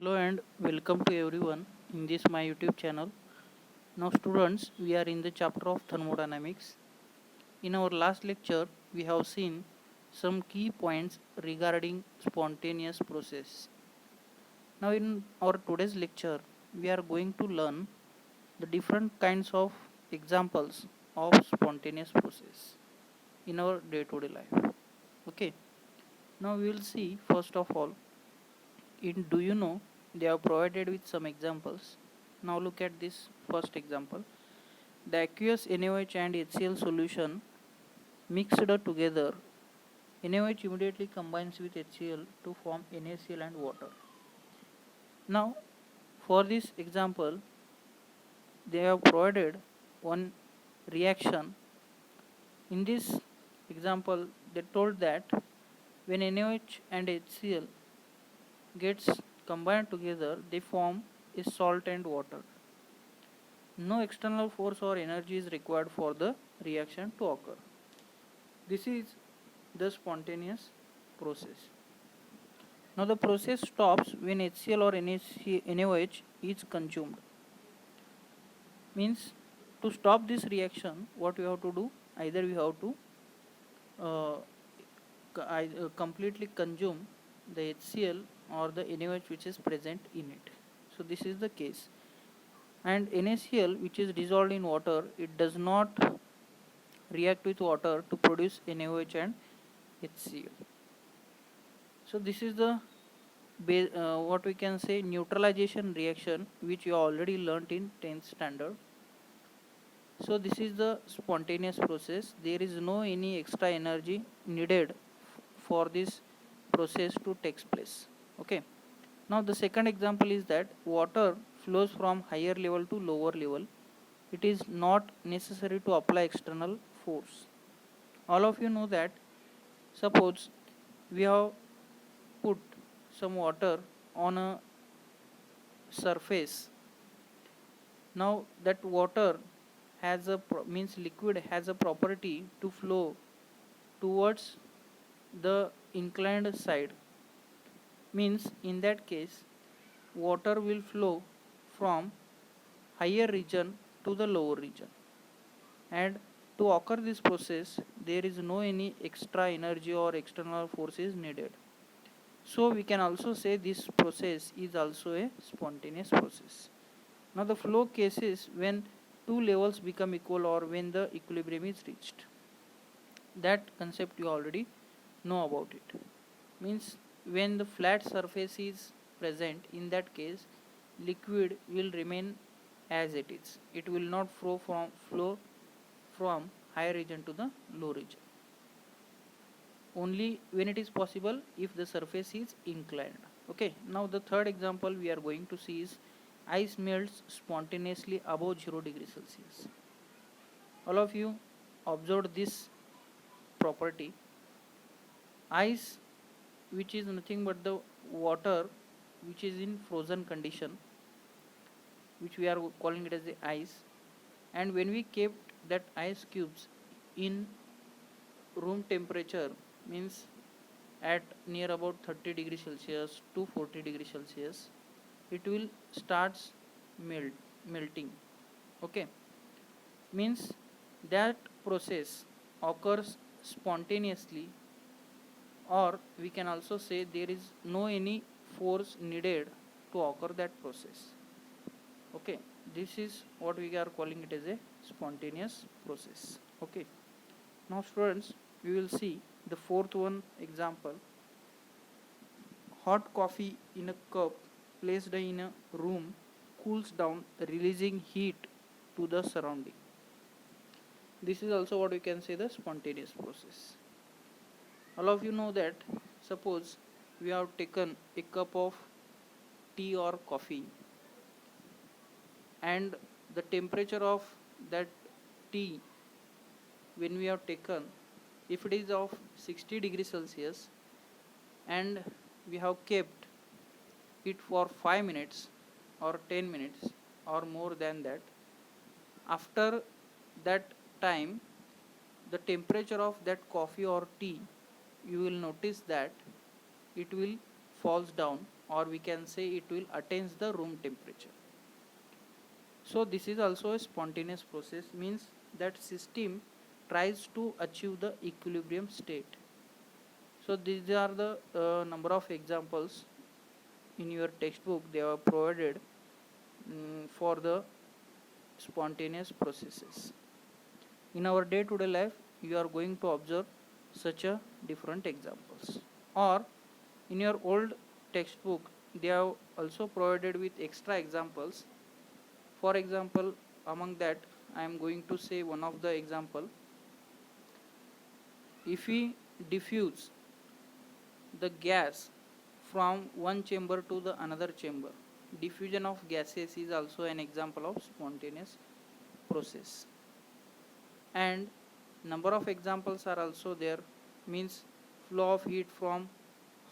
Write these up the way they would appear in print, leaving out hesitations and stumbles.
Hello and welcome to everyone in this my YouTube channel. Now students, we are in the chapter of thermodynamics. In our last lecture, we have seen some key points regarding spontaneous process. Now in our today's lecture, we are going to learn the different kinds of examples of spontaneous process in our day-to-day life. Okay. Now we will see first of all in do you know they are provided with some examples. Now look at this first example. The aqueous NaOH and HCl solution mixed together. NaOH immediately combines with HCl to form NaCl and water. Now for this example they have provided one reaction. In this example they told that when NaOH and HCl gets combined together they form a salt and water. No external force or energy is required for the reaction to occur. This is the spontaneous process. Now the process stops when HCl or NaOH is consumed. Means to stop this reaction, what we have to do? Either we have to completely consume the HCl or the NaOH which is present in it. So this is the case. And NaCl which is dissolved in water, it does not react with water to produce NaOH and HCl. So this is the what we can say neutralization reaction which you already learnt in 10th standard. So this is the spontaneous process. There is no any extra energy needed for this process to take place. Okay. Now the second example is that water flows from higher level to lower level. It is not necessary to apply external force. All of you know that suppose we have put some water on a surface. Now that water has a means liquid has a property to flow towards the inclined side. Means in that case water will flow from higher region to the lower region, and to occur this process there is no any extra energy or external forces needed. So we can also say this process is also a spontaneous process. Now the flow cases when two levels become equal or when the equilibrium is reached. That concept you already know about it. Means when the flat surface is present, in that case liquid will remain as it is. It will not flow from higher region to the low region. Only when it is possible if the surface is inclined. Okay. Now the third example we are going to see is ice melts spontaneously above 0 degrees Celsius. All of you observed this property. Ice which is nothing but the water which is in frozen condition, which we are calling it as the ice, and when we kept that ice cubes in room temperature, means at near about 30 degrees Celsius to 40 degrees Celsius, it will starts melting. Okay. Means that process occurs spontaneously, or we can also say there is no any force needed to occur that process. Okay. This is what we are calling it as a spontaneous process. Okay. Now students, we will see the fourth one example. Hot coffee in a cup placed in a room cools down, releasing heat to the surrounding. This is also what we can say the spontaneous process. All of you know that suppose we have taken a cup of tea or coffee, and the temperature of that tea when we have taken, if it is of 60 degrees Celsius and we have kept it for 5 minutes or 10 minutes or more than that, after that time the temperature of that coffee or tea, you will notice that it will falls down or we can say it will attain the room temperature. So this is also a spontaneous process, means that system tries to achieve the equilibrium state. So these are the number of examples in your textbook they are provided for the spontaneous processes. In our day-to-day life, you are going to observe such a different examples. Or in your old textbook, they have also provided with extra examples. For example, among that, I am going to say one of the example. If we diffuse the gas from one chamber to the another chamber, diffusion of gases is also an example of spontaneous process. And number of examples are also there, means flow of heat from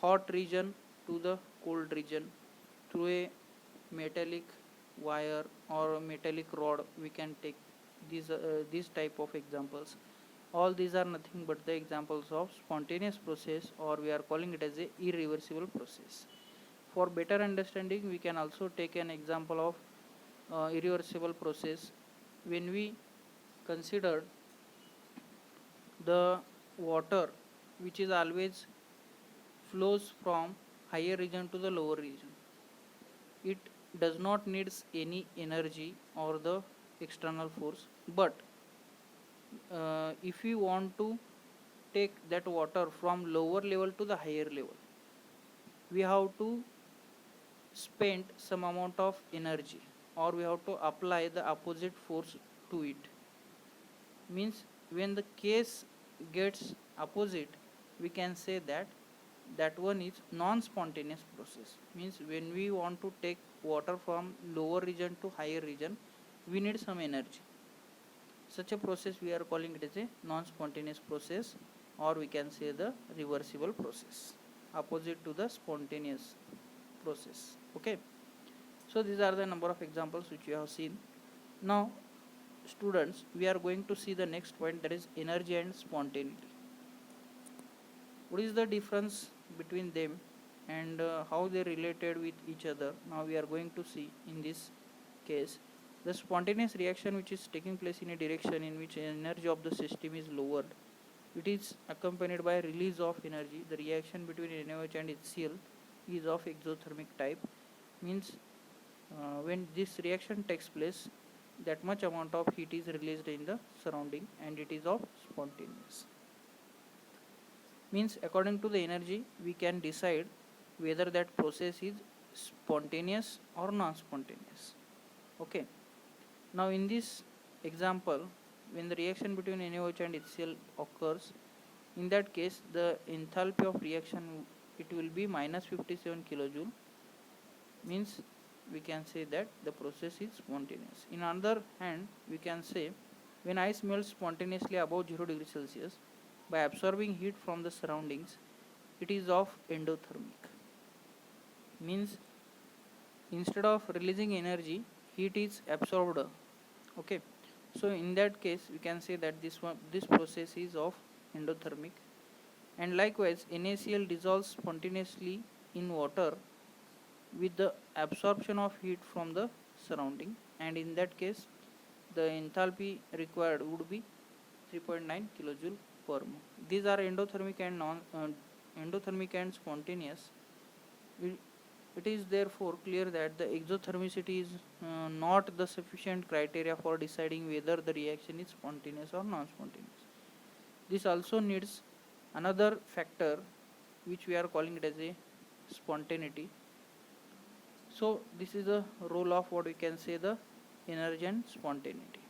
hot region to the cold region through a metallic wire or a metallic rod. We can take these type of examples. All these are nothing but the examples of spontaneous process, or we are calling it as a irreversible process. For better understanding, we can also take an example of irreversible process when we consider the water which is always flows from higher region to the lower region. It does not needs any energy or the external force, but if we want to take that water from lower level to the higher level, we have to spend some amount of energy, or we have to apply the opposite force to it. Means when the case gets opposite, we can say that that one is non-spontaneous process. Means when we want to take water from lower region to higher region, we need some energy. Such a process we are calling it as a non-spontaneous process, or we can say the reversible process, opposite to the spontaneous process. Okay, so these are the number of examples which you have seen. Now students, we are going to see the next point, that is energy and spontaneity. What is the difference between them and how they related with each other? Now we are going to see in this case. The spontaneous reaction which is taking place in a direction in which energy of the system is lowered, it is accompanied by release of energy. The reaction between NaOH and HCl is of exothermic type, means when this reaction takes place, that much amount of heat is released in the surrounding and it is of spontaneous. Means according to the energy, we can decide whether that process is spontaneous or non-spontaneous. Okay. Now in this example, when the reaction between NaOH and HCl occurs, in that case the enthalpy of reaction, it will be minus 57 kilojoule, means we can say that the process is spontaneous. In other hand, we can say when ice melts spontaneously above 0 degree Celsius by absorbing heat from the surroundings, it is of endothermic. Means instead of releasing energy, heat is absorbed. Okay, so in that case we can say that this process is of endothermic. And likewise, NaCl dissolves spontaneously in water with the absorption of heat from the surrounding, and in that case the enthalpy required would be 3.9 kilojoule per mole. These are endothermic and spontaneous. It is therefore clear that the exothermicity is not the sufficient criteria for deciding whether the reaction is spontaneous or non-spontaneous. This also needs another factor which we are calling it as a spontaneity. So this is the role of what we can say the energy and spontaneity.